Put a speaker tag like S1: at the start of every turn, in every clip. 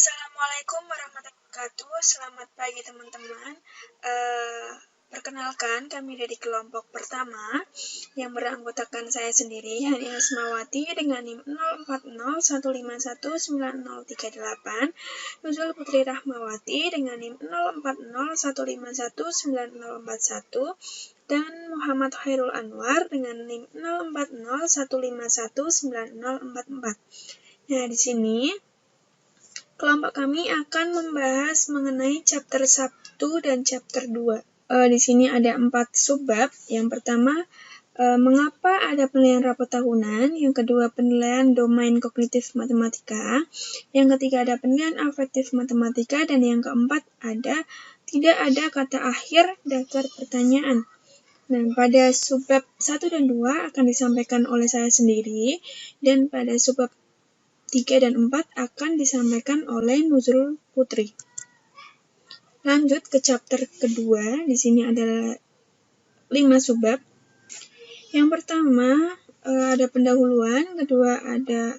S1: Assalamualaikum warahmatullahi wabarakatuh. Selamat pagi teman-teman. Perkenalkan, kami dari kelompok pertama yang beranggotakan saya sendiri, Hani Asmawati dengan NIM 0401519038, Nuzul Putri Rahmawati dengan NIM 0401519041, dan Muhammad Khairul Anwar dengan NIM 0401519044. Nah, di sini kelompok kami akan membahas mengenai chapter 1 dan chapter 2. Di sini ada 4 subbab. Yang pertama, mengapa ada penilaian rapot tahunan. Yang kedua, penilaian domain kognitif matematika. Yang ketiga, ada penilaian afektif matematika. Dan yang keempat, tidak ada kata akhir daftar pertanyaan. Nah, pada subbab 1 dan 2 akan disampaikan oleh saya sendiri. Dan pada subbab 3 dan 4 akan disampaikan oleh Nuzul Putri. Lanjut ke chapter kedua, di sini ada 5 subbab. Yang pertama, ada pendahuluan, kedua ada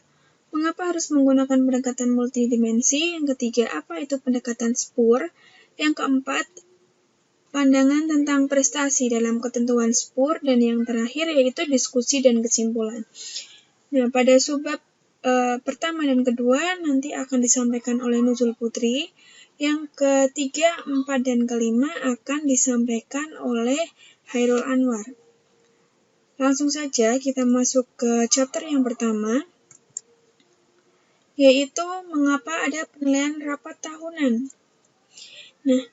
S1: mengapa harus menggunakan pendekatan multidimensi, yang ketiga apa itu pendekatan Spur, yang keempat pandangan tentang prestasi dalam ketentuan Spur, dan yang terakhir yaitu diskusi dan kesimpulan. Nah, pada subbab pertama dan kedua nanti akan disampaikan oleh Nuzul Putri. Yang ketiga, 4 dan kelima akan disampaikan oleh Khairul Anwar. Langsung saja kita masuk ke chapter yang pertama, yaitu mengapa ada penilaian rapat tahunan. Nah,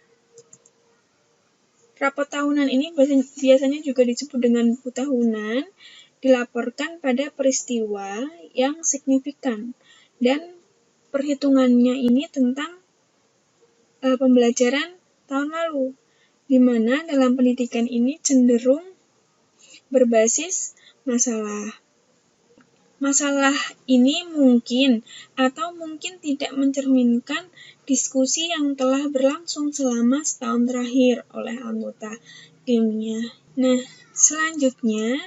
S1: rapat tahunan ini biasanya juga disebut dengan buku tahunan, dilaporkan pada peristiwa yang signifikan, dan perhitungannya ini tentang pembelajaran tahun lalu, di mana dalam pendidikan ini cenderung berbasis masalah. Masalah ini mungkin atau mungkin tidak mencerminkan diskusi yang telah berlangsung selama setahun terakhir oleh anggota timnya. Nah, selanjutnya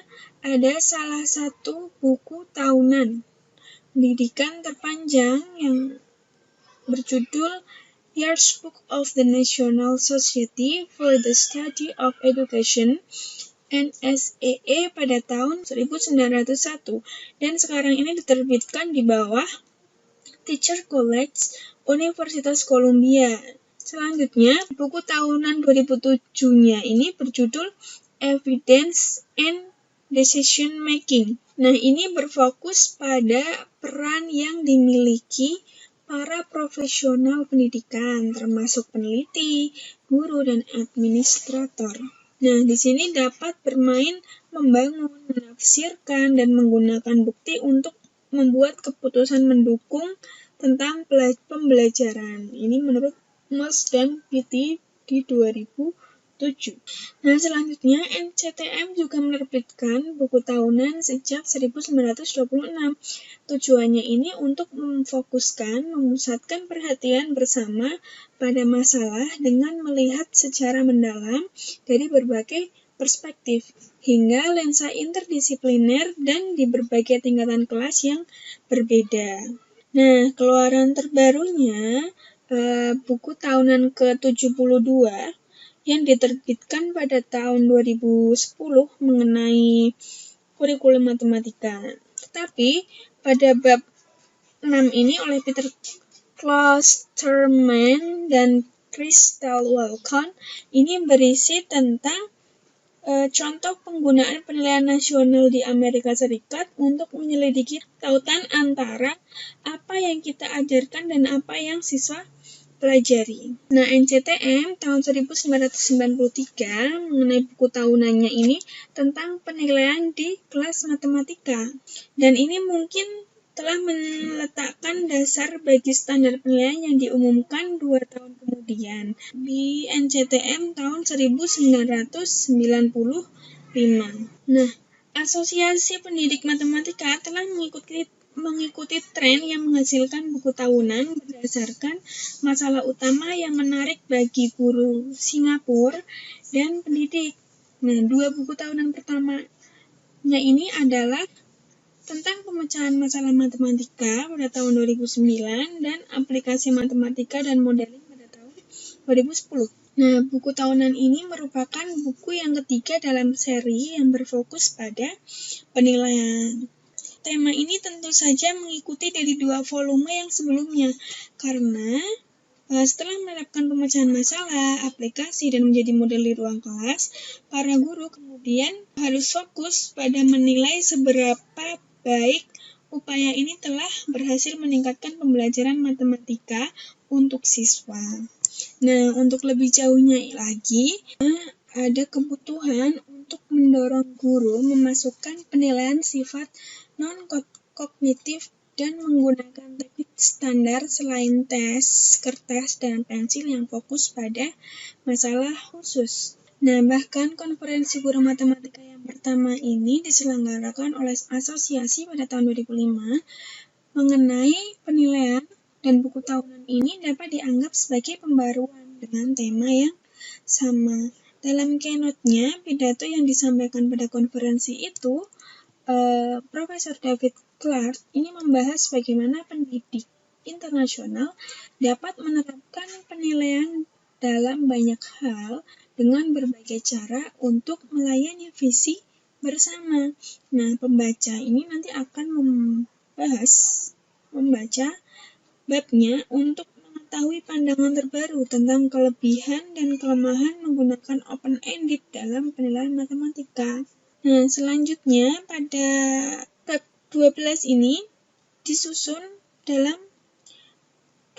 S1: ada salah satu buku tahunan pendidikan terpanjang yang berjudul Yearbook of the National Society for the Study of Education, NSEE, pada tahun 1901, dan sekarang ini diterbitkan di bawah Teacher College, Universitas Columbia. Selanjutnya, buku tahunan 2007-nya ini berjudul Evidence and Decision Making. Nah, ini berfokus pada peran yang dimiliki para profesional pendidikan, termasuk peneliti, guru, dan administrator. Nah, di sini dapat bermain, membangun, menafsirkan, dan menggunakan bukti untuk membuat keputusan mendukung tentang pembelajaran. Ini menurut Moss dan Pitti di 2007. Nah, selanjutnya NCTM juga menerbitkan buku tahunan sejak 1926. Tujuannya ini untuk memusatkan perhatian bersama pada masalah dengan melihat secara mendalam dari berbagai perspektif, hingga lensa interdisipliner dan di berbagai tingkatan kelas yang berbeda. Nah, keluaran terbarunya buku tahunan ke-72 yang diterbitkan pada tahun 2010 mengenai kurikulum matematika. Tetapi pada bab 6 ini oleh Peter Klosterman dan Crystal Walcon ini berisi tentang contoh penggunaan penilaian nasional di Amerika Serikat untuk menyelidiki tautan antara apa yang kita ajarkan dan apa yang siswa pelajari. Nah, NCTM tahun 1993 mengenai buku tahunannya ini tentang penilaian di kelas matematika. Dan ini mungkin telah meletakkan dasar bagi standar penilaian yang diumumkan 2 tahun kemudian di NCTM tahun 1995. Nah, Asosiasi Pendidik Matematika telah mengikuti tren yang menghasilkan buku tahunan berdasarkan masalah utama yang menarik bagi guru Singapura dan pendidik. Nah, 2 buku tahunan pertamanya ini adalah tentang pemecahan masalah matematika pada tahun 2009 dan aplikasi matematika dan modeling pada tahun 2010. Nah, buku tahunan ini merupakan buku yang ketiga dalam seri yang berfokus pada penilaian. Tema ini tentu saja mengikuti dari 2 volume yang sebelumnya, karena setelah menerapkan pemecahan masalah, aplikasi, dan menjadi model di ruang kelas, para guru kemudian harus fokus pada menilai seberapa baik upaya ini telah berhasil meningkatkan pembelajaran matematika untuk siswa. Nah, untuk lebih jauhnya lagi, ada kebutuhan untuk mendorong guru memasukkan penilaian sifat non-kognitif dan menggunakan teknik standar selain tes, kertas, dan pensil yang fokus pada masalah khusus. Nah, bahkan konferensi guru matematika yang pertama ini diselenggarakan oleh asosiasi pada tahun 2005 mengenai penilaian, dan buku tahunan ini dapat dianggap sebagai pembaruan dengan tema yang sama. Dalam keynote-nya, pidato yang disampaikan pada konferensi itu, Profesor David Clark ini membahas bagaimana pendidik internasional dapat menerapkan penilaian dalam banyak hal dengan berbagai cara untuk melayani visi bersama. Nah, pembaca ini nanti akan membaca babnya untuk mengetahui pandangan terbaru tentang kelebihan dan kelemahan menggunakan open-ended dalam penilaian matematika. Nah, selanjutnya pada bab 12 ini disusun dalam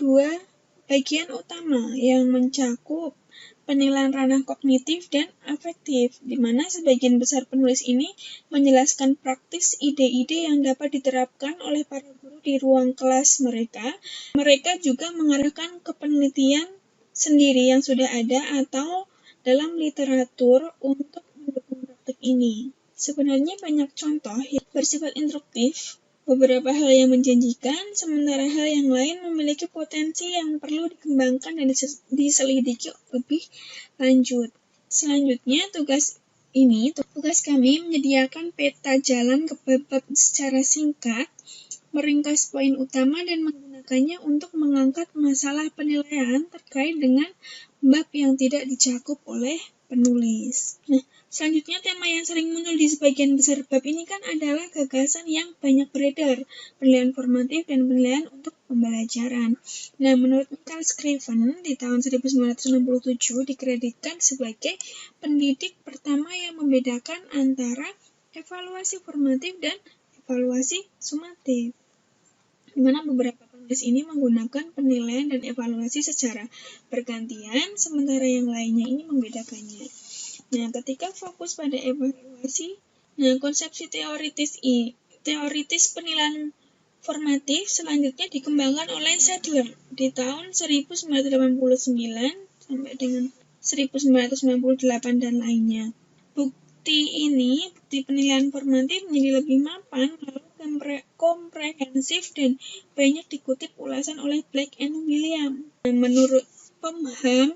S1: 2 bagian utama yang mencakup penilaian ranah kognitif dan afektif, di mana sebagian besar penulis ini menjelaskan praktis ide-ide yang dapat diterapkan oleh para guru di ruang kelas mereka. Mereka juga mengarahkan ke penelitian sendiri yang sudah ada atau dalam literatur untuk mendukung praktik ini. Sebenarnya banyak contoh yang bersifat instruktif, beberapa hal yang menjanjikan, sementara hal yang lain memiliki potensi yang perlu dikembangkan dan diselidiki lebih lanjut. Selanjutnya, tugas kami menyediakan peta jalan ke bab secara singkat, meringkas poin utama dan menggunakannya untuk mengangkat masalah penilaian terkait dengan bab yang tidak dicakup oleh penulis. Nah, selanjutnya tema yang sering muncul di sebagian besar bab ini kan adalah gagasan yang banyak beredar, penilaian formatif dan penilaian untuk pembelajaran. Nah, menurut Michael Scriven di tahun 1967 dikreditkan sebagai pendidik pertama yang membedakan antara evaluasi formatif dan evaluasi sumatif, di mana beberapa penulis ini menggunakan penilaian dan evaluasi secara bergantian, sementara yang lainnya ini membedakannya. Nah, ketika fokus pada evaluasi, konsepsi teoritis penilaian formatif selanjutnya dikembangkan oleh Sadler di tahun 1989 sampai dengan 1998 dan lainnya. Bukti penilaian formatif menjadi lebih mapan, lalu komprehensif, dan banyak dikutip ulasan oleh Black and William. Menurut Pomham,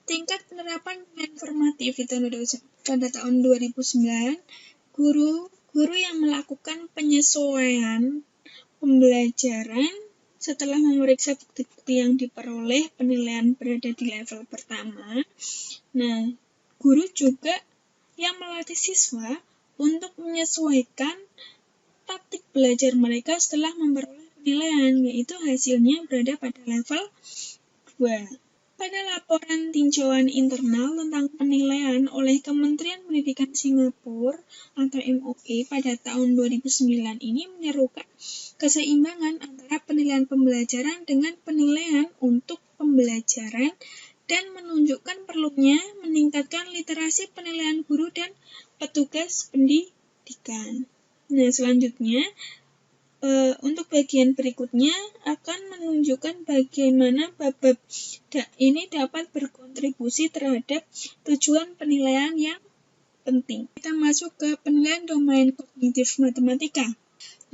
S1: tingkat penerapan penilaian formatif pada tahun 2009, guru yang melakukan penyesuaian pembelajaran setelah memeriksa bukti-bukti yang diperoleh penilaian berada di level pertama. Nah, guru juga yang melatih siswa untuk menyesuaikan taktik belajar mereka setelah memperoleh penilaian, yaitu hasilnya berada pada level 2. Pada laporan tinjauan internal tentang penilaian oleh Kementerian Pendidikan Singapura atau MOE pada tahun 2009 ini menyerukan keseimbangan antara penilaian pembelajaran dengan penilaian untuk pembelajaran dan menunjukkan perlunya meningkatkan literasi penilaian guru dan petugas pendidikan. Nah, selanjutnya untuk bagian berikutnya akan menunjukkan bagaimana bab-bab ini dapat berkontribusi terhadap tujuan penilaian yang penting. Kita masuk ke penilaian domain kognitif matematika.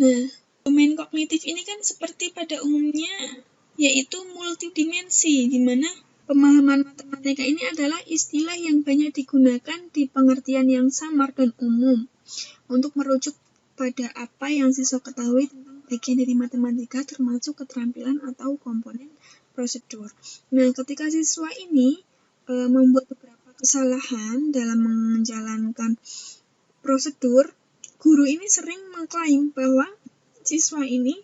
S1: Nah, domain kognitif ini kan seperti pada umumnya yaitu multidimensi, di mana pemahaman matematika ini adalah istilah yang banyak digunakan di pengertian yang samar dan umum untuk merujuk pada apa yang siswa ketahui tentang bagian dari matematika termasuk keterampilan atau komponen prosedur. Nah, ketika siswa ini membuat beberapa kesalahan dalam menjalankan prosedur, guru ini sering mengklaim bahwa siswa ini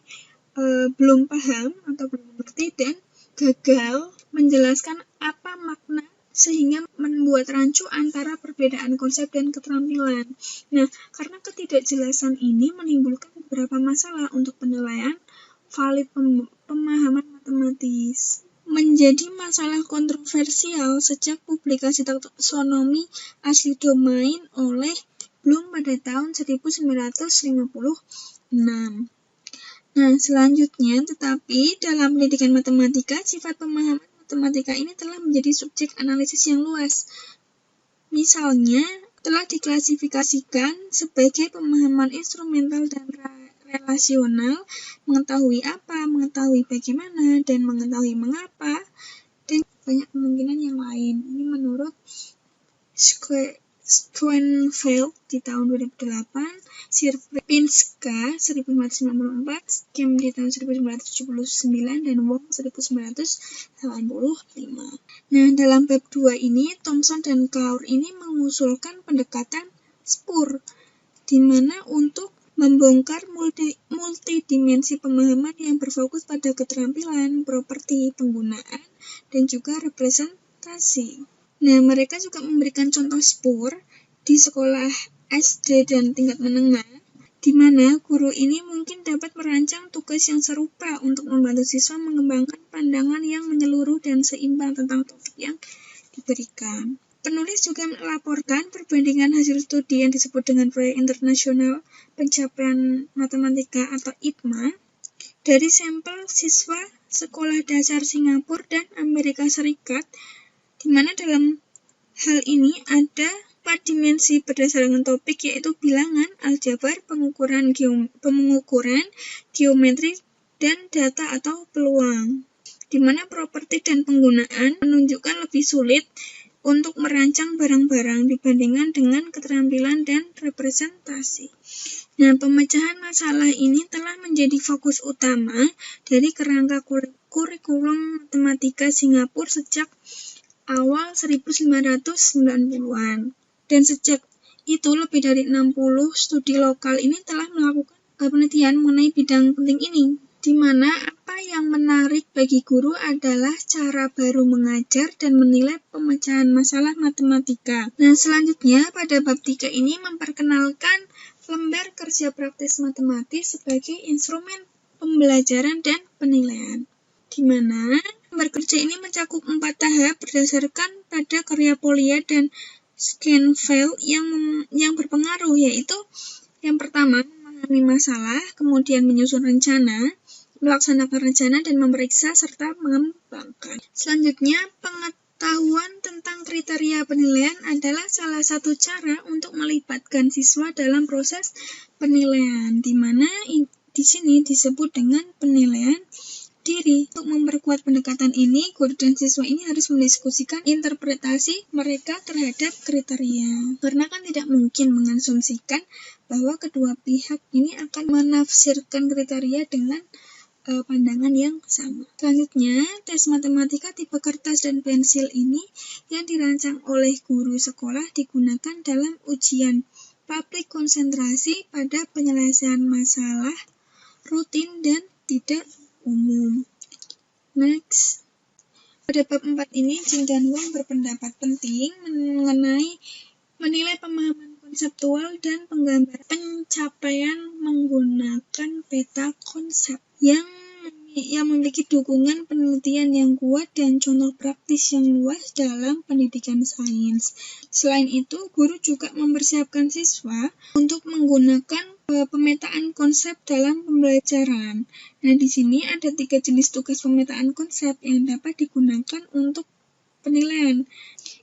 S1: belum paham atau belum mengerti dan gagal menjelaskan apa makna sehingga membuat rancu antara perbedaan konsep dan keterampilan. Nah, karena ketidakjelasan ini menimbulkan beberapa masalah untuk penilaian valid pemahaman matematis. Menjadi masalah kontroversial sejak publikasi taksonomi asli domain oleh Bloom pada tahun 1956. Nah, selanjutnya, tetapi dalam pendidikan matematika, sifat pemahaman matematika ini telah menjadi subjek analisis yang luas. Misalnya, telah diklasifikasikan sebagai pemahaman instrumental dan relasional, mengetahui apa, mengetahui bagaimana, dan mengetahui mengapa, dan banyak kemungkinan yang lain. Ini menurut Schoenfeld di tahun 2008, Sierpinska 1994, Kim di tahun 1979, dan Wong 1985. Nah, dalam bab 2 ini, Thomson dan Kaur ini mengusulkan pendekatan Spur, di mana untuk membongkar multidimensi pemahaman yang berfokus pada keterampilan, properti, penggunaan, dan juga representasi. Nah, mereka juga memberikan contoh Spur di sekolah SD dan tingkat menengah, di mana guru ini mungkin dapat merancang tugas yang serupa untuk membantu siswa mengembangkan pandangan yang menyeluruh dan seimbang tentang topik yang diberikan. Penulis juga melaporkan perbandingan hasil studi yang disebut dengan Proyek Internasional Pencapaian Matematika atau IPMA dari sampel siswa sekolah dasar Singapura dan Amerika Serikat, di mana dalam hal ini ada 4 dimensi berdasarkan topik, yaitu bilangan, aljabar, pengukuran geometri, dan data atau peluang, di mana properti dan penggunaan menunjukkan lebih sulit untuk merancang barang-barang dibandingkan dengan keterampilan dan representasi. Nah, pemecahan masalah ini telah menjadi fokus utama dari kerangka kurikulum matematika Singapura sejak awal 1990-an. Dan sejak itu lebih dari 60 studi lokal ini telah melakukan penelitian mengenai bidang penting ini, di mana apa yang menarik bagi guru adalah cara baru mengajar dan menilai pemecahan masalah matematika. Nah, selanjutnya pada bab 3 ini memperkenalkan lembar kerja praktis matematis sebagai instrumen pembelajaran dan penilaian, di mana lembar kerja ini mencakup 4 tahap berdasarkan pada karya Polya dan Schoenfeld yang berpengaruh, yaitu yang pertama memahami masalah, kemudian menyusun rencana, melaksanakan rencana, dan memeriksa serta mengembangkan. Selanjutnya, pengetahuan tentang kriteria penilaian adalah salah satu cara untuk melibatkan siswa dalam proses penilaian, di mana di sini disebut dengan penilaian diri. Untuk memperkuat pendekatan ini, guru dan siswa ini harus mendiskusikan interpretasi mereka terhadap kriteria. Karena kan tidak mungkin mengasumsikan bahwa kedua pihak ini akan menafsirkan kriteria dengan pandangan yang sama. Selanjutnya, tes matematika tipe kertas dan pensil ini yang dirancang oleh guru sekolah digunakan dalam ujian publik konsentrasi pada penyelesaian masalah rutin dan tidak umum. Next. Pada bab 4 ini, Jin dan Wong berpendapat penting menilai pemahaman konseptual dan penggambaran pencapaian menggunakan peta konsep yang memiliki dukungan penelitian yang kuat dan contoh praktis yang luas dalam pendidikan sains. Selain itu, guru juga mempersiapkan siswa untuk menggunakan pemetaan konsep dalam pembelajaran. Nah, di sini ada 3 jenis tugas pemetaan konsep yang dapat digunakan untuk penilaian.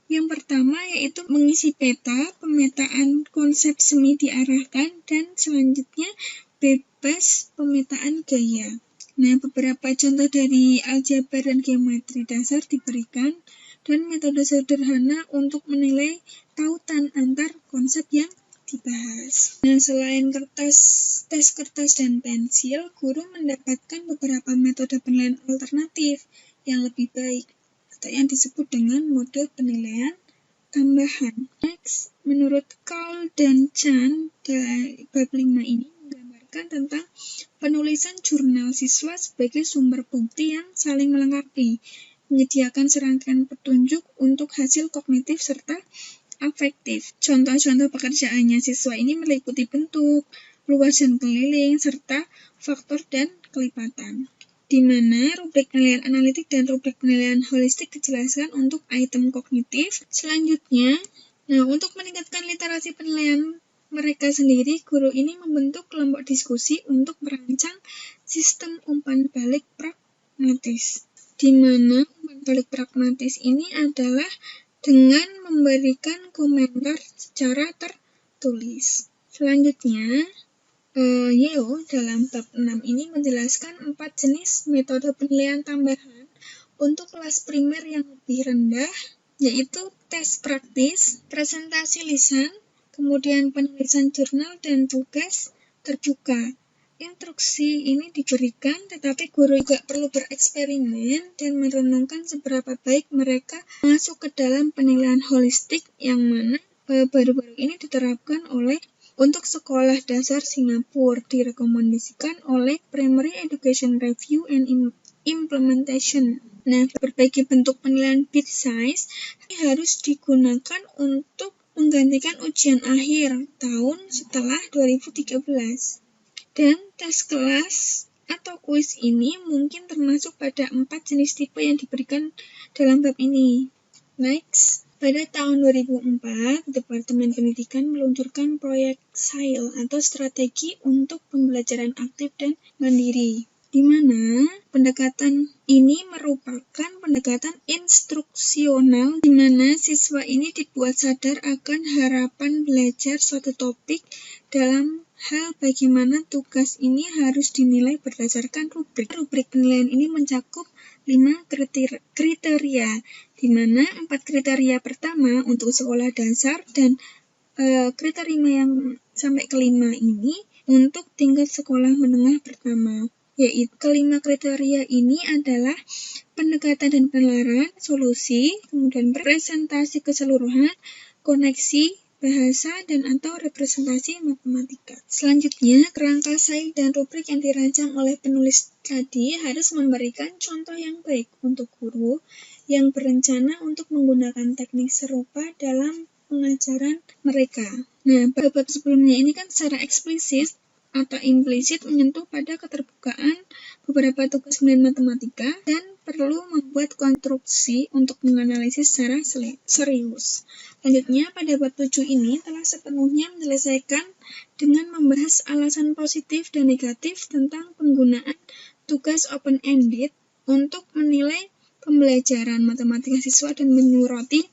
S1: Yang pertama yaitu mengisi peta, pemetaan konsep semi diarahkan, dan selanjutnya bebas pemetaan gaya. Nah, beberapa contoh dari aljabar dan geometri dasar diberikan dan metode sederhana untuk menilai tautan antar konsep yang dibahas. Nah, selain tes kertas dan pensil, guru mendapatkan beberapa metode penilaian alternatif yang lebih baik, atau yang disebut dengan model penilaian tambahan. Next, menurut Carl dan Chan, bab 5 ini menggambarkan tentang penulisan jurnal siswa sebagai sumber bukti yang saling melengkapi, menyediakan serangkaian petunjuk untuk hasil kognitif serta afektif. Contoh-contoh pekerjaannya siswa ini meliputi bentuk, luas dan keliling, serta faktor dan kelipatan. Di mana rubrik penilaian analitik dan rubrik penilaian holistik dijelaskan untuk item kognitif. Selanjutnya, untuk meningkatkan literasi penilaian mereka sendiri, guru ini membentuk kelompok diskusi untuk merancang sistem umpan balik pragmatis. Di mana umpan balik pragmatis ini adalah dengan memberikan komentar secara tertulis. Selanjutnya, Yeo dalam bab 6 ini menjelaskan 4 jenis metode penilaian tambahan untuk kelas primer yang lebih rendah, yaitu tes praktis, presentasi lisan, kemudian penulisan jurnal dan tugas terbuka. Instruksi ini diberikan, tetapi guru juga perlu bereksperimen dan merenungkan seberapa baik mereka masuk ke dalam penilaian holistik yang mana baru-baru ini diterapkan untuk sekolah dasar Singapura, direkomendasikan oleh Primary Education Review and Implementation. Nah, berbagai bentuk penilaian bit size harus digunakan untuk menggantikan ujian akhir tahun setelah 2013. Dan tes kelas atau kuis ini mungkin termasuk pada 4 jenis tipe yang diberikan dalam bab ini. Next. Pada tahun 2004, Departemen Pendidikan meluncurkan proyek SILE atau Strategi untuk Pembelajaran Aktif dan Mandiri, di mana pendekatan ini merupakan pendekatan instruksional di mana siswa ini dibuat sadar akan harapan belajar suatu topik dalam hal bagaimana tugas ini harus dinilai berdasarkan rubrik. Rubrik penilaian ini mencakup 5 kriteria, di mana 4 kriteria pertama untuk sekolah dasar dan kriteria yang sampai kelima ini untuk tingkat sekolah menengah pertama. Yaitu kelima kriteria ini adalah pendekatan dan penalaran, solusi, kemudian presentasi keseluruhan, koneksi, bahasa, dan atau representasi matematika. Selanjutnya, kerangka SILE dan rubrik yang dirancang oleh penulis tadi harus memberikan contoh yang baik untuk guru yang berencana untuk menggunakan teknik serupa dalam pengajaran mereka. Nah, bab sebelumnya ini kan secara eksplisit atau implisit menyentuh pada keterbukaan beberapa tugas penilaian matematika dan perlu membuat konstruksi untuk menganalisis secara serius. Selanjutnya, pada bab 7 ini telah sepenuhnya menyelesaikan dengan membahas alasan positif dan negatif tentang penggunaan tugas open-ended untuk menilai pembelajaran matematika siswa dan menyoroti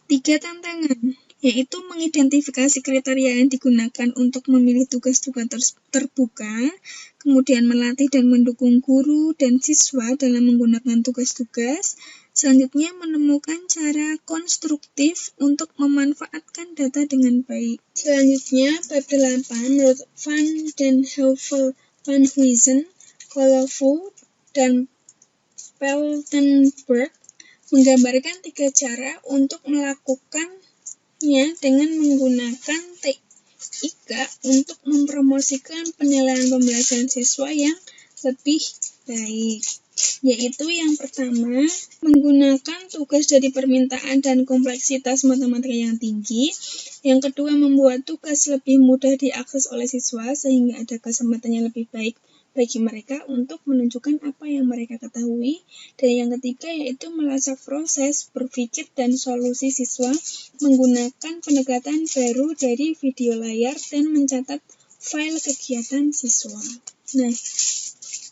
S1: 3 tantangan, yaitu mengidentifikasi kriteria yang digunakan untuk memilih tugas-tugas terbuka, kemudian melatih dan mendukung guru dan siswa dalam menggunakan tugas-tugas, selanjutnya menemukan cara konstruktif untuk memanfaatkan data dengan baik. Selanjutnya, bab 8, menurut Van den Heuvel, Van Huysen, Kolovou, dan Peltenberg, menggambarkan 3 cara untuk melakukannya dengan menggunakan TIK untuk mempromosikan penilaian pembelajaran siswa yang lebih baik. Yaitu yang pertama, menggunakan tugas dari permintaan dan kompleksitas matematika yang tinggi. Yang kedua, membuat tugas lebih mudah diakses oleh siswa sehingga ada kesempatan yang lebih baik bagi mereka untuk menunjukkan apa yang mereka ketahui. Dan yang ketiga yaitu melacak proses berpikir dan solusi siswa menggunakan pendekatan baru dari video layar dan mencatat file kegiatan siswa. Nah,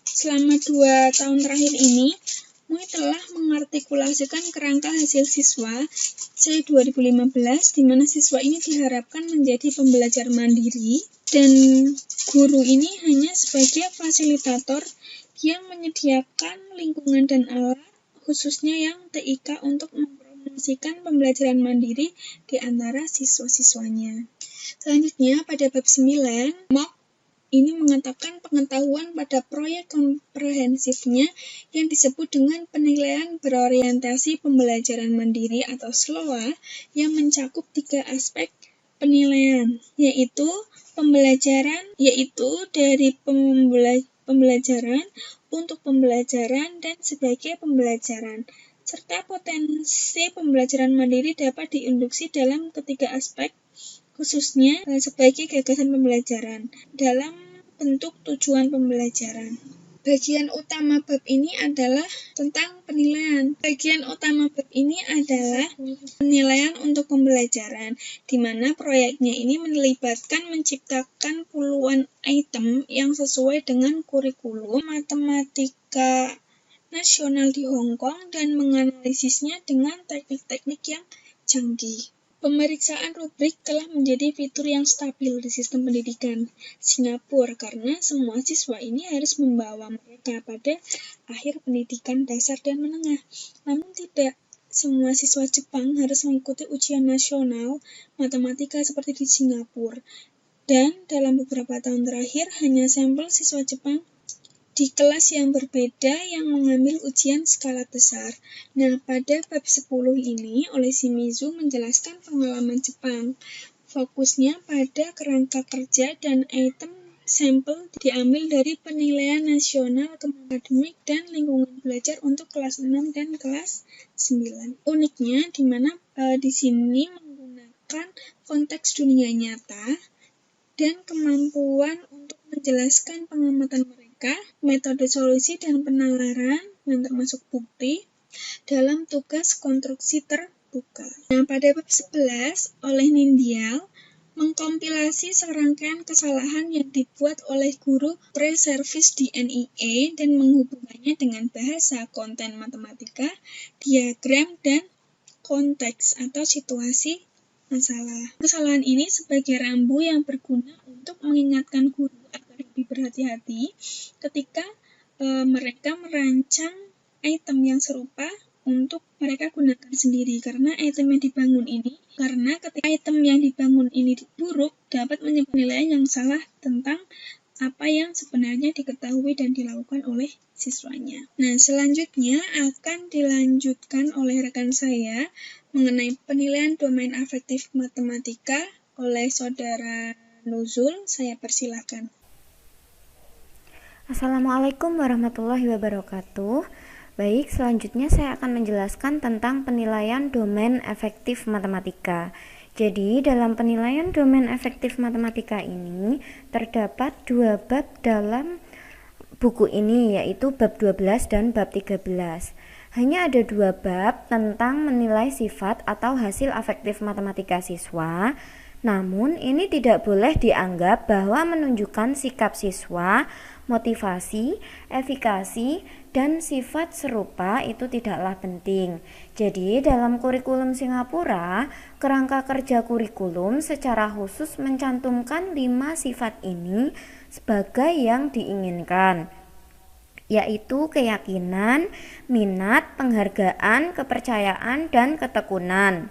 S1: selama 2 tahun terakhir ini, MUI telah mengartikulasikan kerangka hasil siswa C2015, di mana siswa ini diharapkan menjadi pembelajar mandiri, dan guru ini hanya sebagai fasilitator yang menyediakan lingkungan dan alat, khususnya yang TIK untuk mempromosikan mendiskusikan pembelajaran mandiri di antara siswa-siswanya. Selanjutnya, pada bab 9, MOOC ini mengatakan pengetahuan pada proyek komprehensifnya yang disebut dengan penilaian berorientasi pembelajaran mandiri atau SLOA yang mencakup 3 aspek penilaian, yaitu dari pembelajaran untuk pembelajaran dan sebagai pembelajaran, serta potensi pembelajaran mandiri dapat diinduksi dalam ketiga aspek, khususnya sebagai gagasan pembelajaran dalam bentuk tujuan pembelajaran. Bagian utama bab ini adalah tentang penilaian. Bagian utama bab ini adalah penilaian untuk pembelajaran, di mana proyeknya ini melibatkan menciptakan puluhan item yang sesuai dengan kurikulum matematika nasional di Hong Kong dan menganalisisnya dengan teknik-teknik yang canggih. Pemeriksaan rubrik telah menjadi fitur yang stabil di sistem pendidikan Singapura karena semua siswa ini harus membawa mereka pada akhir pendidikan dasar dan menengah. Namun tidak semua siswa Jepang harus mengikuti ujian nasional matematika seperti di Singapura. Dan dalam beberapa tahun terakhir hanya sampel siswa Jepang di kelas yang berbeda yang mengambil ujian skala besar. Nah, pada bab 10 ini oleh Shimizu menjelaskan pengalaman Jepang. Fokusnya pada kerangka kerja dan item sampel diambil dari penilaian nasional akademik dan lingkungan belajar untuk kelas 6 dan kelas 9. Uniknya di mana di sini menggunakan konteks dunia nyata dan kemampuan untuk menjelaskan pengamatan mereka, metode solusi dan penalaran yang termasuk bukti dalam tugas konstruksi terbuka. Nah, pada bab 11 oleh Nindial mengkompilasi serangkaian kesalahan yang dibuat oleh guru pre-service di NIE dan menghubungkannya dengan bahasa konten matematika, diagram, dan konteks atau situasi masalah. Kesalahan ini sebagai rambu yang berguna untuk mengingatkan guru agar lebih berhati-hati ketika mereka merancang item yang serupa untuk mereka gunakan sendiri karena ketika item yang dibangun ini buruk dapat menyebabkan nilai yang salah tentang apa yang sebenarnya diketahui dan dilakukan oleh siswanya. Nah, selanjutnya akan dilanjutkan oleh rekan saya mengenai penilaian domain afektif matematika oleh saudara Nuzul. Saya persilahkan.
S2: Assalamualaikum warahmatullahi wabarakatuh. Baik, selanjutnya saya akan menjelaskan tentang penilaian domain efektif matematika. Jadi, dalam penilaian domain efektif matematika ini terdapat 2 bab dalam buku ini, yaitu bab 12 dan bab 13. Hanya ada 2 bab tentang menilai sifat atau hasil afektif matematika siswa. Namun, ini tidak boleh dianggap bahwa menunjukkan sikap siswa, motivasi, efikasi, dan sifat serupa itu tidaklah penting. Jadi, dalam kurikulum Singapura, kerangka kerja kurikulum secara khusus mencantumkan 5 sifat ini sebagai yang diinginkan, yaitu keyakinan, minat, penghargaan, kepercayaan, dan ketekunan.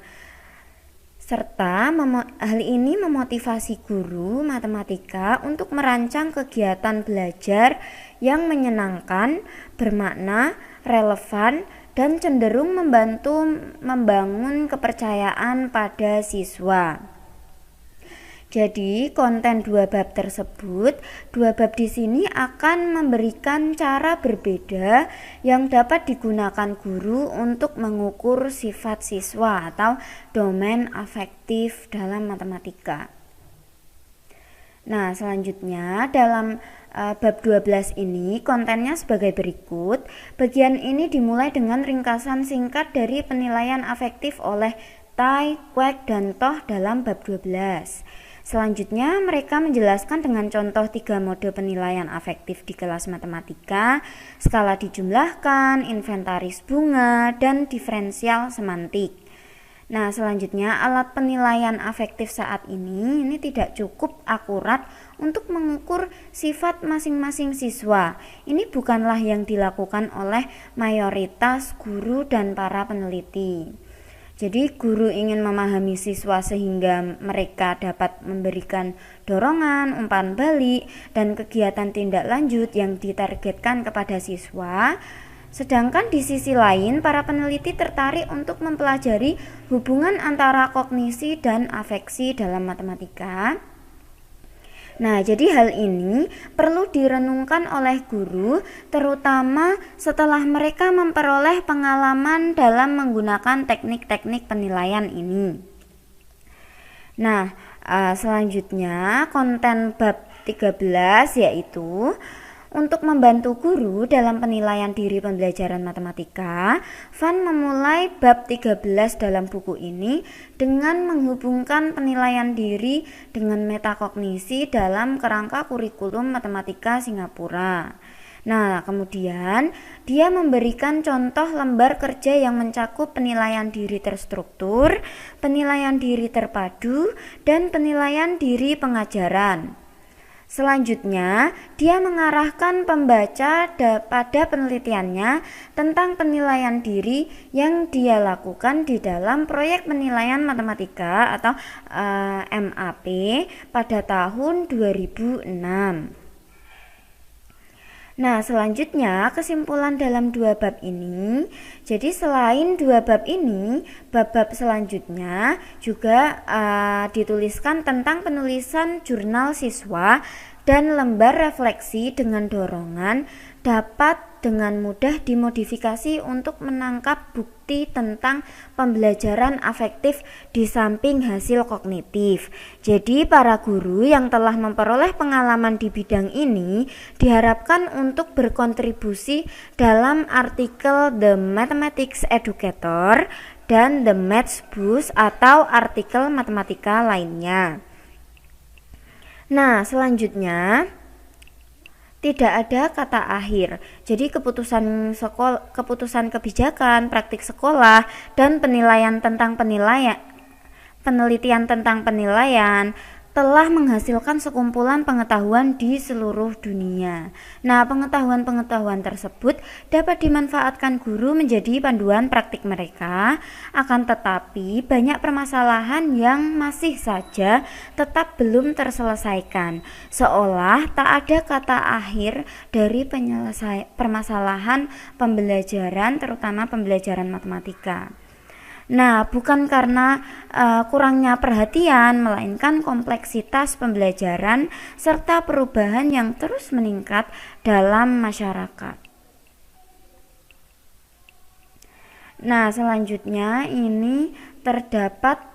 S2: Serta hal ini memotivasi guru matematika untuk merancang kegiatan belajar yang menyenangkan, bermakna, relevan, dan cenderung membantu membangun kepercayaan pada siswa. Jadi, konten 2 bab tersebut, 2 bab di sini akan memberikan cara berbeda yang dapat digunakan guru untuk mengukur sifat siswa atau domain afektif dalam matematika. Nah, selanjutnya dalam bab 12 ini kontennya sebagai berikut. Bagian ini dimulai dengan ringkasan singkat dari penilaian afektif oleh Tai, Kwek, dan Toh dalam bab 12. Selanjutnya, mereka menjelaskan dengan contoh 3 mode penilaian afektif di kelas matematika, skala dijumlahkan, inventaris bunga, dan diferensial semantik. Nah, selanjutnya alat penilaian afektif saat ini tidak cukup akurat untuk mengukur sifat masing-masing siswa. Ini bukanlah yang dilakukan oleh mayoritas guru dan para peneliti. Jadi guru ingin memahami siswa sehingga mereka dapat memberikan dorongan, umpan balik, dan kegiatan tindak lanjut yang ditargetkan kepada siswa. Sedangkan di sisi lain, para peneliti tertarik untuk mempelajari hubungan antara kognisi dan afeksi dalam matematika. Nah, jadi hal ini perlu direnungkan oleh guru, terutama setelah mereka memperoleh pengalaman dalam menggunakan teknik-teknik penilaian ini. Nah, selanjutnya konten bab 13 yaitu untuk membantu guru dalam penilaian diri pembelajaran matematika. Van memulai bab 13 dalam buku ini dengan menghubungkan penilaian diri dengan metakognisi dalam kerangka kurikulum matematika Singapura. Nah, kemudian dia memberikan contoh lembar kerja yang mencakup penilaian diri terstruktur, penilaian diri terpadu, dan penilaian diri pengajaran. Selanjutnya, dia mengarahkan pembaca pada penelitiannya tentang penilaian diri yang dia lakukan di dalam proyek penilaian matematika atau MAP pada tahun 2006. Nah, selanjutnya kesimpulan dalam dua bab ini. Jadi selain dua bab ini, bab-bab selanjutnya juga dituliskan tentang penulisan jurnal siswa dan lembar refleksi dengan dorongan dapat dengan mudah dimodifikasi untuk menangkap bukti tentang pembelajaran afektif di samping hasil kognitif. Jadi para guru yang telah memperoleh pengalaman di bidang ini diharapkan untuk berkontribusi dalam artikel The Mathematics Educator dan The Maths Boost atau artikel matematika lainnya. Nah, selanjutnya tidak ada kata akhir. Jadi keputusan kebijakan, praktik sekolah, dan penelitian tentang penilaian telah menghasilkan sekumpulan pengetahuan di seluruh dunia. Nah, pengetahuan-pengetahuan tersebut dapat dimanfaatkan guru menjadi panduan praktik mereka. Akan tetapi, banyak permasalahan yang masih saja tetap belum terselesaikan, seolah tak ada kata akhir dari permasalahan pembelajaran, terutama pembelajaran matematika. Nah, bukan karena kurangnya perhatian, melainkan kompleksitas pembelajaran serta perubahan yang terus meningkat dalam masyarakat. Nah, selanjutnya ini terdapat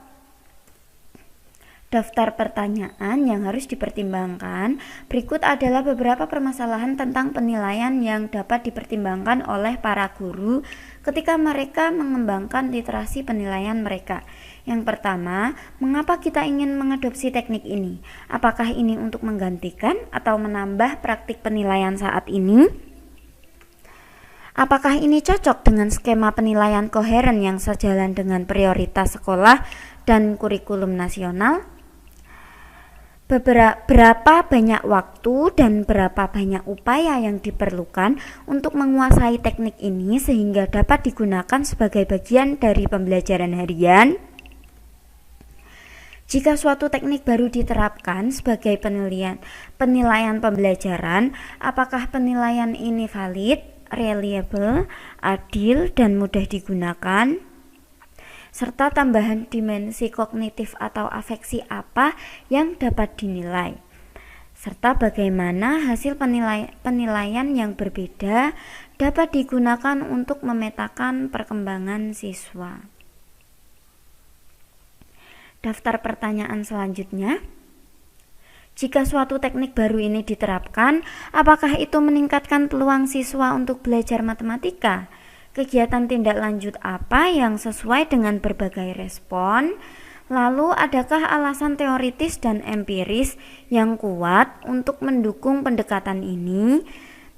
S2: daftar pertanyaan yang harus dipertimbangkan. Berikut adalah beberapa permasalahan tentang penilaian yang dapat dipertimbangkan oleh para guru ketika mereka mengembangkan literasi penilaian mereka. Yang pertama, mengapa kita ingin mengadopsi teknik ini? Apakah ini untuk menggantikan atau menambah praktik penilaian saat ini? Apakah ini cocok dengan skema penilaian koheren yang sejalan dengan prioritas sekolah dan kurikulum nasional? Berapa banyak waktu dan berapa banyak upaya yang diperlukan untuk menguasai teknik ini sehingga dapat digunakan sebagai bagian dari pembelajaran harian? Jika suatu teknik baru diterapkan sebagai penilaian pembelajaran, apakah penilaian ini valid, reliable, adil, dan mudah digunakan? Serta tambahan dimensi kognitif atau afeksi apa yang dapat dinilai, serta bagaimana hasil penilaian yang berbeda dapat digunakan untuk memetakan perkembangan siswa. Daftar pertanyaan selanjutnya. Jika suatu teknik baru ini diterapkan, apakah itu meningkatkan peluang siswa untuk belajar matematika? Kegiatan tindak lanjut apa yang sesuai dengan berbagai respon? Lalu adakah alasan teoritis dan empiris yang kuat untuk mendukung pendekatan ini?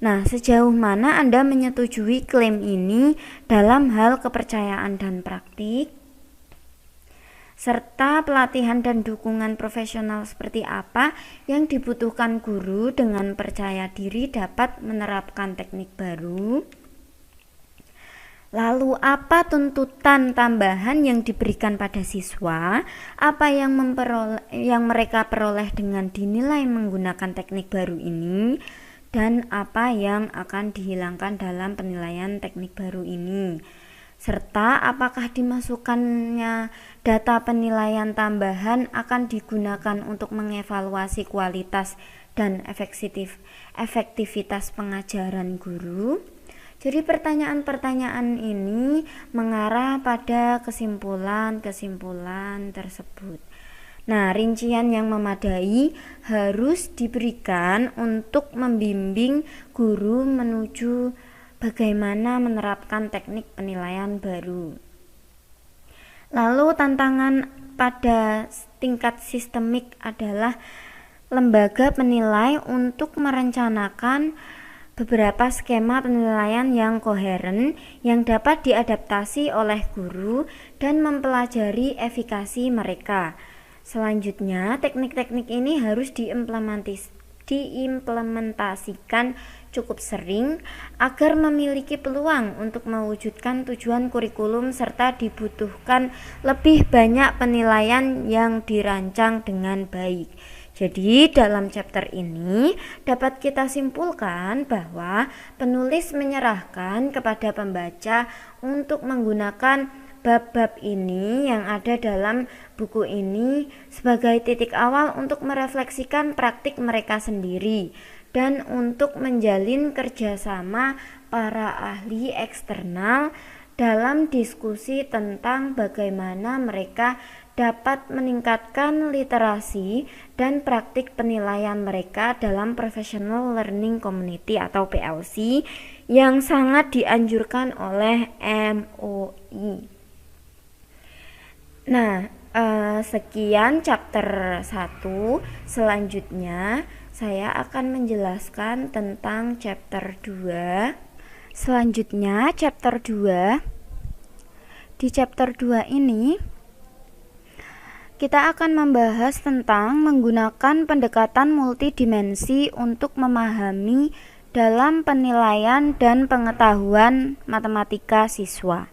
S2: Nah, sejauh mana Anda menyetujui klaim ini dalam hal kepercayaan dan praktik? Serta pelatihan dan dukungan profesional seperti apa yang dibutuhkan guru dengan percaya diri dapat menerapkan teknik baru? Lalu apa tuntutan tambahan yang diberikan pada siswa? Apa yang mereka peroleh dengan dinilai menggunakan teknik baru ini? Dan apa yang akan dihilangkan dalam penilaian teknik baru ini? Serta apakah dimasukkannya data penilaian tambahan akan digunakan untuk mengevaluasi kualitas dan efektivitas pengajaran guru? Jadi pertanyaan-pertanyaan ini mengarah pada kesimpulan-kesimpulan tersebut. Nah, rincian yang memadai harus diberikan untuk membimbing guru menuju bagaimana menerapkan teknik penilaian baru. Lalu tantangan pada tingkat sistemik adalah lembaga penilai untuk merencanakan beberapa skema penilaian yang koheren yang dapat diadaptasi oleh guru dan mempelajari efikasi mereka. Selanjutnya, teknik-teknik ini harus diimplementasikan cukup sering agar memiliki peluang untuk mewujudkan tujuan kurikulum serta dibutuhkan lebih banyak penilaian yang dirancang dengan baik. Jadi dalam chapter ini dapat kita simpulkan bahwa penulis menyerahkan kepada pembaca untuk menggunakan bab-bab ini yang ada dalam buku ini sebagai titik awal untuk merefleksikan praktik mereka sendiri dan untuk menjalin kerjasama para ahli eksternal dalam diskusi tentang bagaimana mereka dapat meningkatkan literasi dan praktik penilaian mereka dalam Professional Learning Community atau PLC yang sangat dianjurkan oleh MOE. Nah, sekian chapter 1. Selanjutnya saya akan menjelaskan tentang chapter 2. Selanjutnya chapter 2. Di chapter 2 ini kita akan membahas tentang menggunakan pendekatan multidimensi untuk memahami dalam penilaian dan pengetahuan matematika siswa.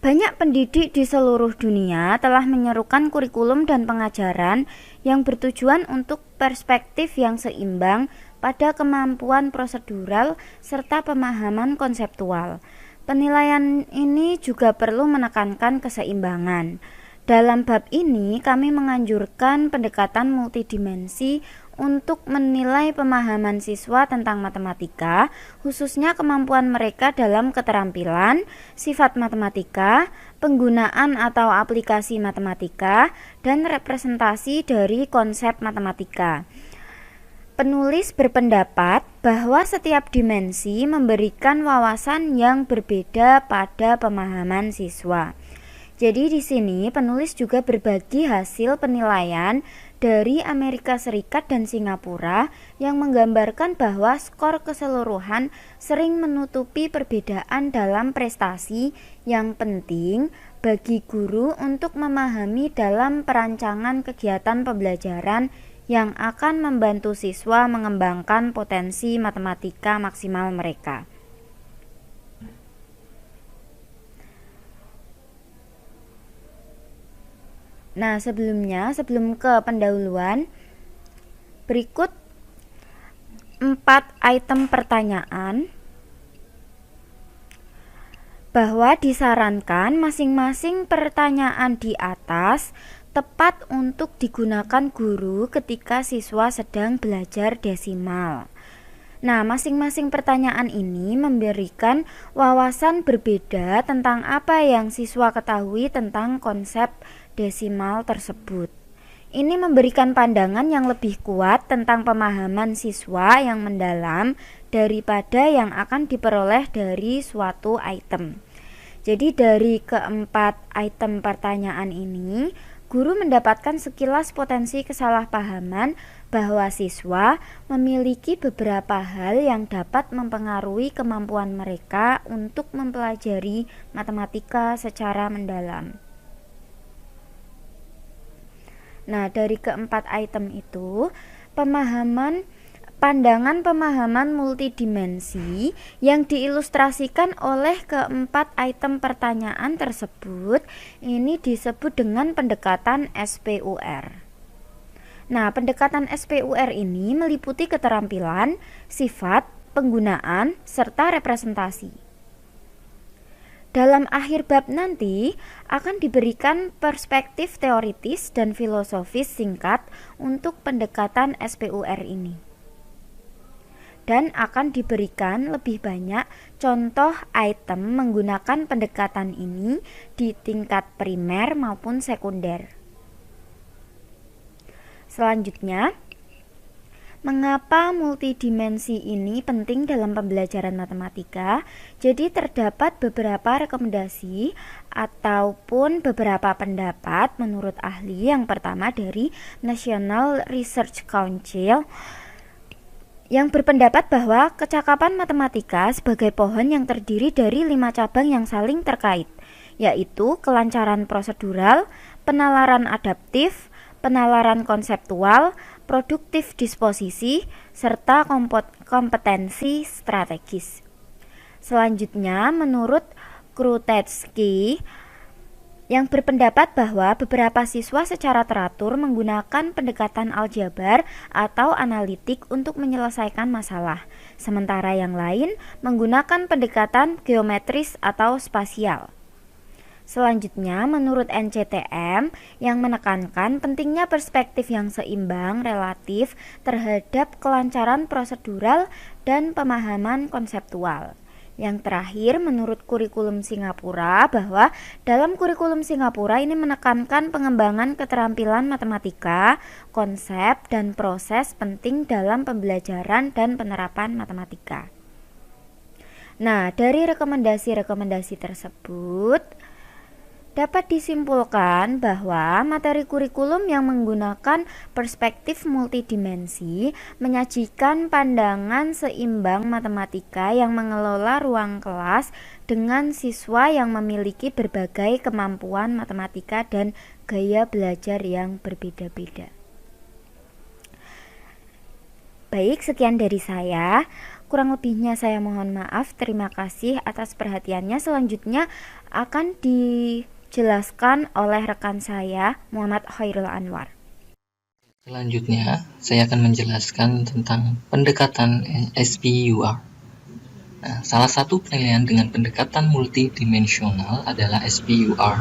S2: Banyak pendidik di seluruh dunia telah menyerukan kurikulum dan pengajaran yang bertujuan untuk perspektif yang seimbang pada kemampuan prosedural serta pemahaman konseptual. Penilaian ini juga perlu menekankan keseimbangan. Dalam bab ini, kami menganjurkan pendekatan multidimensi untuk menilai pemahaman siswa tentang matematika, khususnya kemampuan mereka dalam keterampilan, sifat matematika, penggunaan atau aplikasi matematika, dan representasi dari konsep matematika. Penulis berpendapat bahwa setiap dimensi memberikan wawasan yang berbeda pada pemahaman siswa. Jadi di sini penulis juga berbagi hasil penilaian dari Amerika Serikat dan Singapura yang menggambarkan bahwa skor keseluruhan sering menutupi perbedaan dalam prestasi yang penting bagi guru untuk memahami dalam perancangan kegiatan pembelajaran yang akan membantu siswa mengembangkan potensi matematika maksimal mereka. Nah, sebelum ke pendahuluan, berikut 4 item pertanyaan bahwa disarankan masing-masing pertanyaan di atas tepat untuk digunakan guru ketika siswa sedang belajar desimal. Nah, masing-masing pertanyaan ini memberikan wawasan berbeda tentang apa yang siswa ketahui tentang konsep desimal tersebut. Ini memberikan pandangan yang lebih kuat tentang pemahaman siswa yang mendalam daripada yang akan diperoleh dari suatu item. Jadi dari keempat item pertanyaan ini, guru mendapatkan sekilas potensi kesalahpahaman bahwa siswa memiliki beberapa hal yang dapat mempengaruhi kemampuan mereka untuk mempelajari matematika secara mendalam. Nah, dari keempat item itu, pemahaman pandangan pemahaman multidimensi yang diilustrasikan oleh keempat item pertanyaan tersebut ini disebut dengan pendekatan SPUR. Nah, pendekatan SPUR ini meliputi keterampilan, sifat, penggunaan, serta representasi. Dalam akhir bab nanti akan diberikan perspektif teoritis dan filosofis singkat untuk pendekatan SPUR ini. Dan akan diberikan lebih banyak contoh item menggunakan pendekatan ini di tingkat primer maupun sekunder. Selanjutnya, mengapa multidimensi ini penting dalam pembelajaran matematika? Jadi terdapat beberapa rekomendasi ataupun beberapa pendapat menurut ahli. Yang pertama dari National Research Council yang berpendapat bahwa kecakapan matematika sebagai pohon yang terdiri dari 5 cabang yang saling terkait, yaitu kelancaran prosedural, penalaran adaptif, penalaran konseptual, produktif disposisi, serta kompetensi strategis. Selanjutnya, menurut Krutetsky yang berpendapat bahwa beberapa siswa secara teratur menggunakan pendekatan aljabar atau analitik untuk menyelesaikan masalah, sementara yang lain menggunakan pendekatan geometris atau spasial. Selanjutnya, menurut NCTM yang menekankan pentingnya perspektif yang seimbang relatif terhadap kelancaran prosedural dan pemahaman konseptual. Yang terakhir, menurut kurikulum Singapura bahwa dalam kurikulum Singapura ini menekankan pengembangan keterampilan matematika, konsep, dan proses penting dalam pembelajaran dan penerapan matematika. Nah, dari rekomendasi-rekomendasi tersebut dapat disimpulkan bahwa materi kurikulum yang menggunakan perspektif multidimensi menyajikan pandangan seimbang matematika yang mengelola ruang kelas dengan siswa yang memiliki berbagai kemampuan matematika dan gaya belajar yang berbeda-beda. Baik, sekian dari saya. Kurang lebihnya saya mohon maaf. Terima kasih atas perhatiannya. Selanjutnya akan dijelaskan oleh rekan saya, Muhammad Khairul Anwar.
S3: Selanjutnya, saya akan menjelaskan tentang pendekatan SPUR. Nah, salah satu penilaian dengan pendekatan multidimensional adalah SPUR,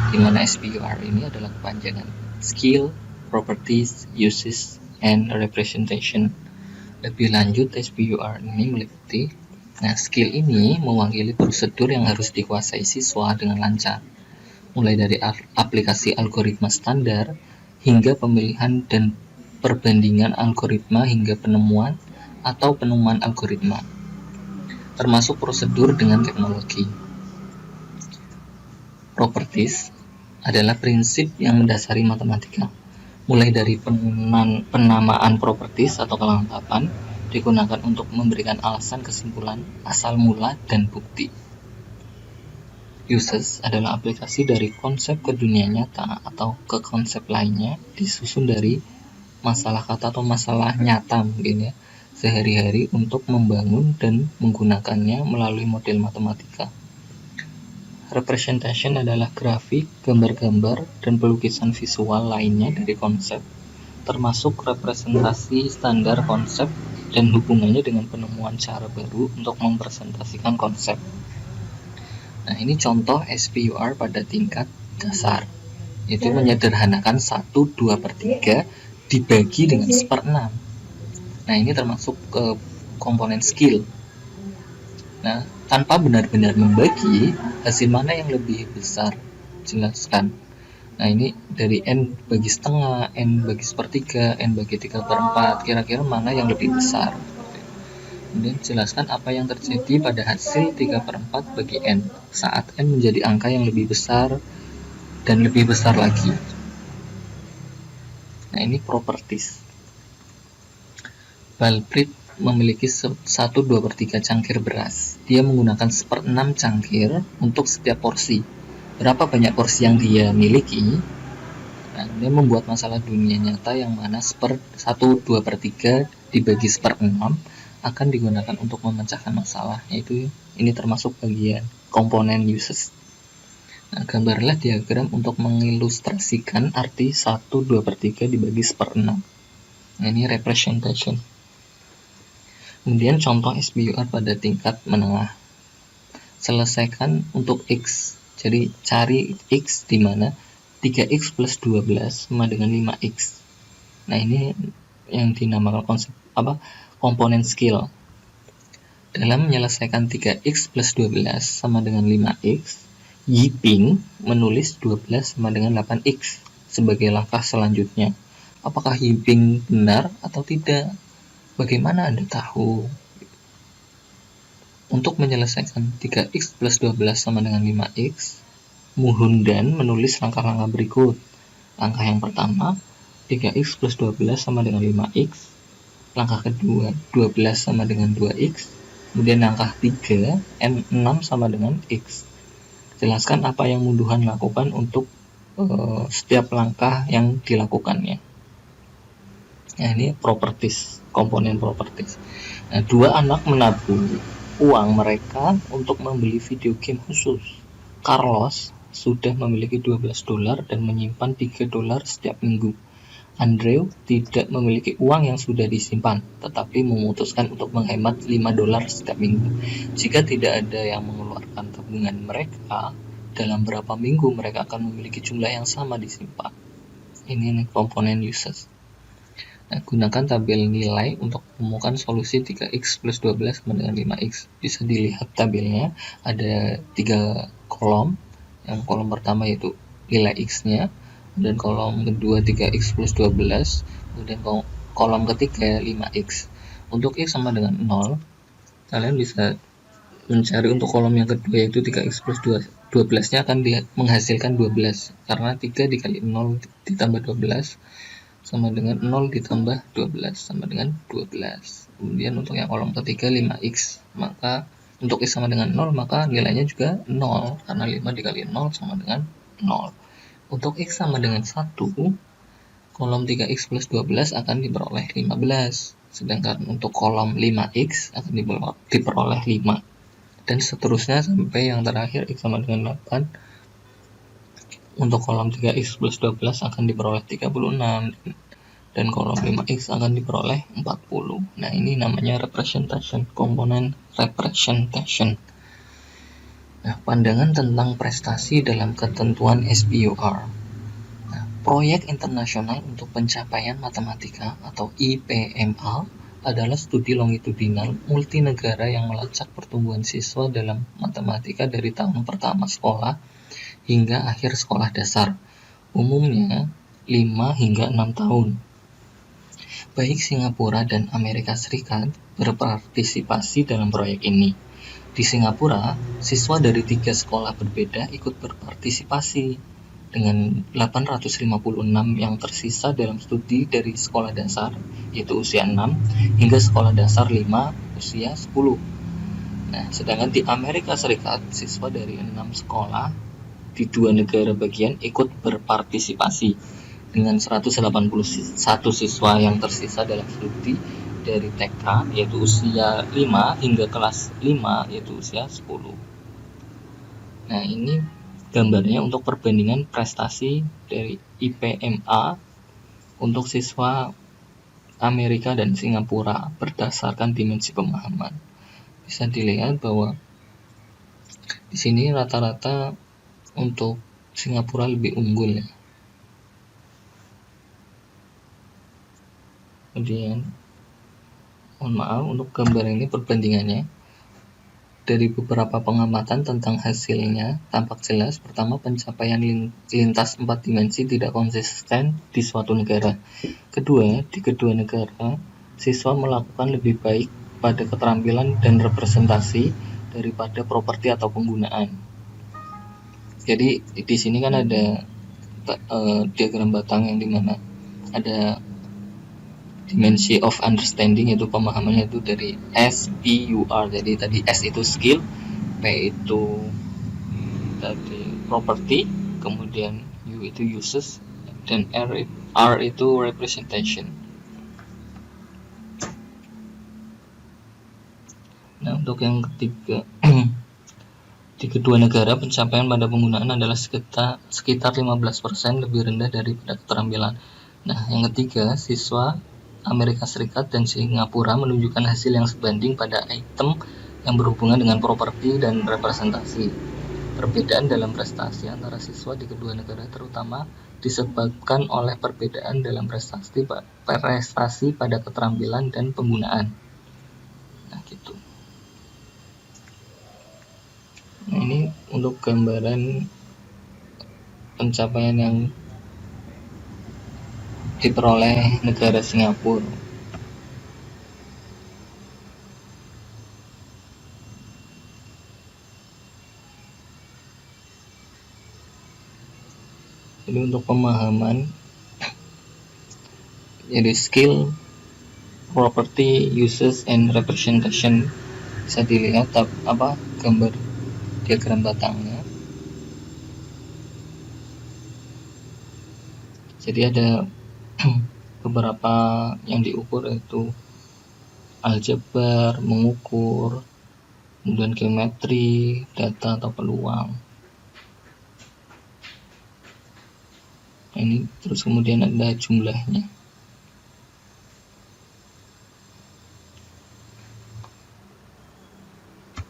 S3: di mana SPUR ini adalah kepanjangan Skill, Properties, Uses, and Representation. Lebih lanjut, SPUR ini meliputi, skill ini mewakili prosedur yang harus dikuasai siswa dengan lancar, mulai dari aplikasi algoritma standar hingga pemilihan dan perbandingan algoritma hingga penemuan atau penemuan algoritma, termasuk prosedur dengan teknologi. Properties adalah prinsip yang mendasari matematika, mulai dari penamaan properties atau kelengkapan digunakan untuk memberikan alasan kesimpulan, asal mula, dan bukti. Uses adalah aplikasi dari konsep ke dunia nyata atau ke konsep lainnya, disusun dari masalah kata atau masalah nyata mungkin ya, sehari-hari untuk membangun dan menggunakannya melalui model matematika. Representation adalah grafik, gambar-gambar, dan pelukisan visual lainnya dari konsep, termasuk representasi standar konsep dan hubungannya dengan penemuan cara baru untuk mempresentasikan konsep. Nah, ini contoh SPUR pada tingkat dasar, yaitu menyederhanakan 1/2/3 dibagi dengan 1/6. Nah, ini termasuk ke komponen skill. Nah, tanpa benar-benar membagi, hasil mana yang lebih besar? Jelaskan. Nah, ini dari N bagi setengah, N bagi 1/3, N bagi 3/4, kira-kira mana yang lebih besar? Kemudian jelaskan apa yang terjadi pada hasil 3/4 bagi N saat N menjadi angka yang lebih besar dan lebih besar lagi. Nah, ini properties. Balprit memiliki 1/2/3 cangkir beras. Dia menggunakan 1/6 cangkir untuk setiap porsi. Berapa banyak porsi yang dia miliki? Nah, dia membuat masalah dunia nyata yang mana 1/2/3 dibagi 1/6 akan digunakan untuk memecahkan masalah, yaitu ini termasuk bagian komponen uses. Nah, gambarlah diagram untuk mengilustrasikan arti 1/2/3 dibagi 1/6. Nah, ini representation. Kemudian contoh SBUR pada tingkat menengah. Selesaikan untuk X. Jadi cari X di mana 3X plus 12 sama dengan 5X. Nah, ini yang dinamakan konsep komponen skill. Dalam menyelesaikan 3X plus 12 sama dengan 5X, Yiping menulis 12 sama dengan 8X sebagai langkah selanjutnya. Apakah Yiping benar atau tidak? Bagaimana Anda tahu? Untuk menyelesaikan 3X plus 12 sama dengan 5X, Muhundan menulis langkah-langkah berikut. Langkah yang pertama, 3X plus 12 sama dengan 5X. Langkah kedua, 12 sama dengan 2X. Kemudian langkah 3, N6 sama dengan X. Jelaskan apa yang Muhundan lakukan untuk setiap langkah yang dilakukannya. Nah, ini properties, komponen properties. Nah, 2 anak menabung uang mereka untuk membeli video game khusus. Carlos sudah memiliki $12 dan menyimpan $3 setiap minggu. Andrew tidak memiliki uang yang sudah disimpan, tetapi memutuskan untuk menghemat $5 setiap minggu. Jika tidak ada yang mengeluarkan tabungan mereka, dalam berapa minggu mereka akan memiliki jumlah yang sama disimpan. Ini komponen uses. Nah, gunakan tabel nilai untuk menemukan solusi 3X plus 12 sama dengan 5X. Bisa dilihat tabelnya, ada 3 kolom. Yang kolom pertama yaitu nilai X-nya, dan kolom kedua 3X plus 12, kemudian kolom ketiga 5X. Untuk X sama dengan 0, kalian bisa mencari untuk kolom yang kedua yaitu 3X plus 12 nya akan menghasilkan 12, karena 3 dikali 0 ditambah 12 sama dengan 0 ditambah 12 sama dengan 12. Kemudian untuk yang kolom ketiga 5X, maka untuk X sama dengan 0 maka nilainya juga 0, karena 5 dikali 0 sama dengan 0. Untuk X sama dengan 1, kolom 3X plus 12 akan diperoleh 15, sedangkan untuk kolom 5X akan diperoleh 5, dan seterusnya sampai yang terakhir X sama dengan 8. Untuk kolom 3X plus 12 akan diperoleh 36, dan kolom 5X akan diperoleh 40. Nah, ini namanya representation, komponen representation. Nah, pandangan tentang prestasi dalam ketentuan SBUR. Nah, proyek internasional untuk pencapaian matematika atau IPMA adalah studi longitudinal multinegara yang melacak pertumbuhan siswa dalam matematika dari tahun pertama sekolah hingga akhir sekolah dasar, umumnya 5 hingga 6 tahun. Baik Singapura dan Amerika Serikat berpartisipasi dalam proyek ini. Di Singapura, siswa dari 3 sekolah berbeda ikut berpartisipasi, dengan 856 yang tersisa dalam studi dari sekolah dasar, yaitu usia 6, hingga sekolah dasar 5, usia 10. Nah, sedangkan di Amerika Serikat, siswa dari 6 sekolah di 2 negara bagian ikut berpartisipasi, dengan 181 siswa yang tersisa dalam studi dari TK, yaitu usia 5, hingga kelas 5, yaitu usia 10. Nah, ini gambarnya untuk perbandingan prestasi dari IPMA untuk siswa Amerika dan Singapura berdasarkan dimensi pemahaman. Bisa dilihat bahwa di sini rata-rata untuk Singapura lebih unggul ya. Kemudian mohon maaf untuk gambar ini perbandingannya. Dari beberapa pengamatan tentang hasilnya tampak jelas. Pertama, pencapaian lintas 4 dimensi tidak konsisten di suatu negara. Kedua, di kedua negara, siswa melakukan lebih baik pada keterampilan dan representasi daripada properti atau penggunaan. Jadi di sini kan ada diagram batang yang dimana ada dimensi of understanding, yaitu pemahamannya itu dari SBUR. Jadi tadi S itu skill, P itu tadi property, kemudian U itu uses, dan R itu representation. Nah, untuk yang ketiga, di kedua negara pencapaian pada penggunaan adalah sekitar 15% lebih rendah daripada keterampilan. Nah, yang ketiga, siswa Amerika Serikat dan Singapura menunjukkan hasil yang sebanding pada item yang berhubungan dengan properti dan representasi. Perbedaan dalam prestasi antara siswa di kedua negara terutama disebabkan oleh perbedaan dalam prestasi pada keterampilan dan penggunaan. Nah, gitu. Nah, ini untuk gambaran pencapaian yang diperoleh negara Singapura. Jadi untuk pemahaman, jadi skill, property, uses, and representation bisa dilihat gambar diagram batangnya. Jadi ada beberapa yang diukur, yaitu aljabar, mengukur, kemudian geometri, data atau peluang. Ini terus kemudian ada jumlahnya.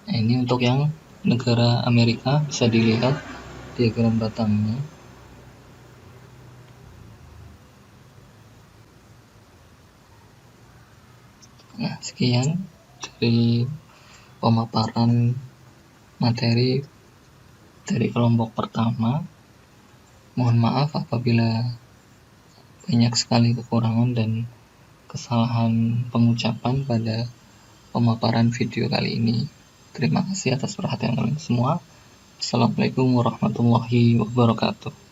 S3: Nah, ini untuk yang negara Amerika bisa dilihat diagram batangnya. Nah, sekian dari pemaparan materi dari kelompok pertama. Mohon maaf apabila banyak sekali kekurangan dan kesalahan pengucapan pada pemaparan video kali ini. Terima kasih atas perhatian kalian semua. Assalamualaikum warahmatullahi wabarakatuh.